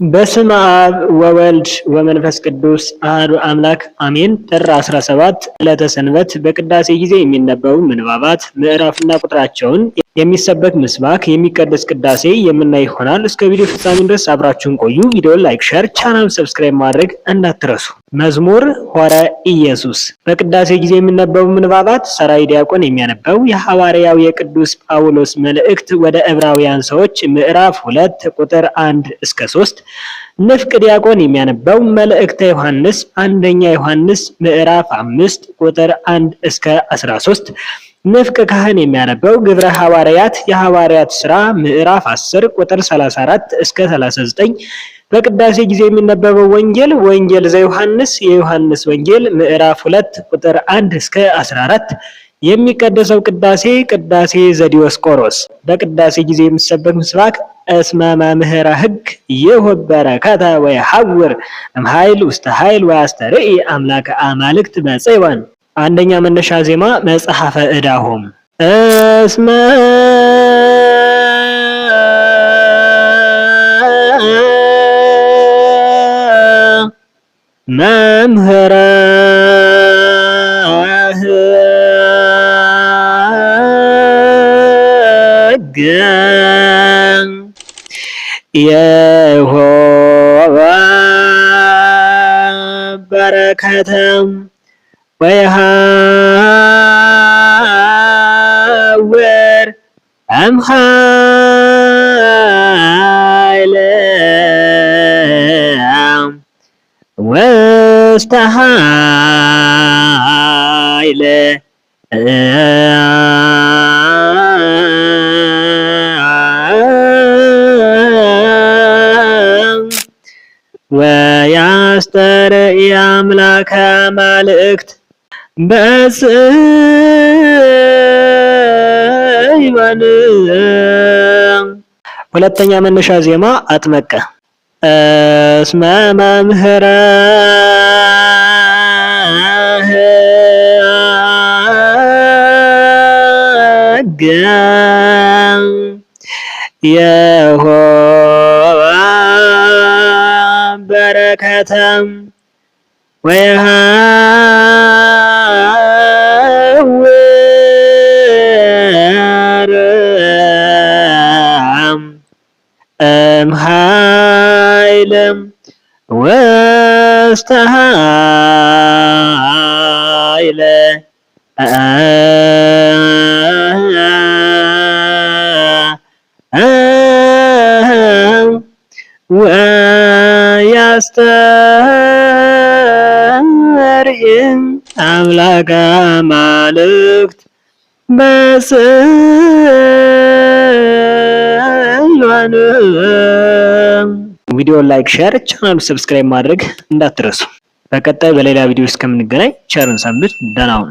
በስመ አብ ወወልድ ወመንፈስ ቅዱስ አሐዱ አምላክ አሜን። ጥር 17 ዕለተ ሰንበት በቅዳሴ ጊዜ የሚነበቡ ምንባባት ምዕራፍና ቁጥራቸውን የሚሰበክ ምስባክ የሚቀደስ ቅዳሴ የምናይ ይሆናል። እስከ ቪዲዮ ፍጻሜ ድረስ አብራችሁን ቆዩ። ቪዲዮውን ላይክ፣ ሼር፣ ቻናሉን ሰብስክራይብ ማድረግ እንዳትረሱ። መዝሙር ሆረ ኢየሱስ። በቅዳሴ ጊዜ የሚነበቡ ምንባባት ሰራይ ዲያቆን የሚያነበው የሐዋርያው የቅዱስ ጳውሎስ መልእክት ወደ ዕብራውያን ሰዎች ምዕራፍ 2 ቁጥር 1 እስከ 3። ንፍቅ ዲያቆን የሚያነበው መልእክተ ዮሐንስ አንደኛ ዮሐንስ ምዕራፍ 5 ቁጥር 1 እስከ 13። ንፍቅ ካህን የሚያነበው ግብረ ሐዋርያት የሐዋርያት ሥራ ምዕራፍ 10 ቁጥር 34 እስከ 39። በቅዳሴ ጊዜ የሚነበበው ወንጌል ወንጌል ዘዮሐንስ የዮሐንስ ወንጌል ምዕራፍ 2 ቁጥር 1 እስከ 14። የሚቀደሰው ቅዳሴ ቅዳሴ ዘዲዮስቆሮስ። በቅዳሴ ጊዜ የሚሰበክ ምስባክ እስመ መምህረ ሕግ ይሁብ በረከተ ወይሐውር እምኃይል ውስተ ኃይል ወያስተርኢ አምላከ አማልክት በጽዮን። አንደኛ መነሻ ዜማ መጽሐፈ ዕዳሆም። እስመ መምህረ ሕግ ይሁብ በረከተ ወይሐውር እምኃይል ውስተ ኃይል ወያስተርኢ አምላከ አማልክት በጽዮን። ሁለተኛ መነሻ ዜማ አጥመቀ። እስመ መምህረ ሕግ ይሁብ በረከተ ወይሐውር እምኃይል ውስተ ኃይል ወያስተርኢ አምላከ አማልክት በጽዮን። ቪዲዮ ላይክ፣ ሼር፣ ቻናሉ ሰብስክራይብ ማድረግ እንዳትረሱ። በቀጣይ በሌላ ቪዲዮ እስከምንገናኝ ቸርን ሰንብት። ደህና ሁኑ።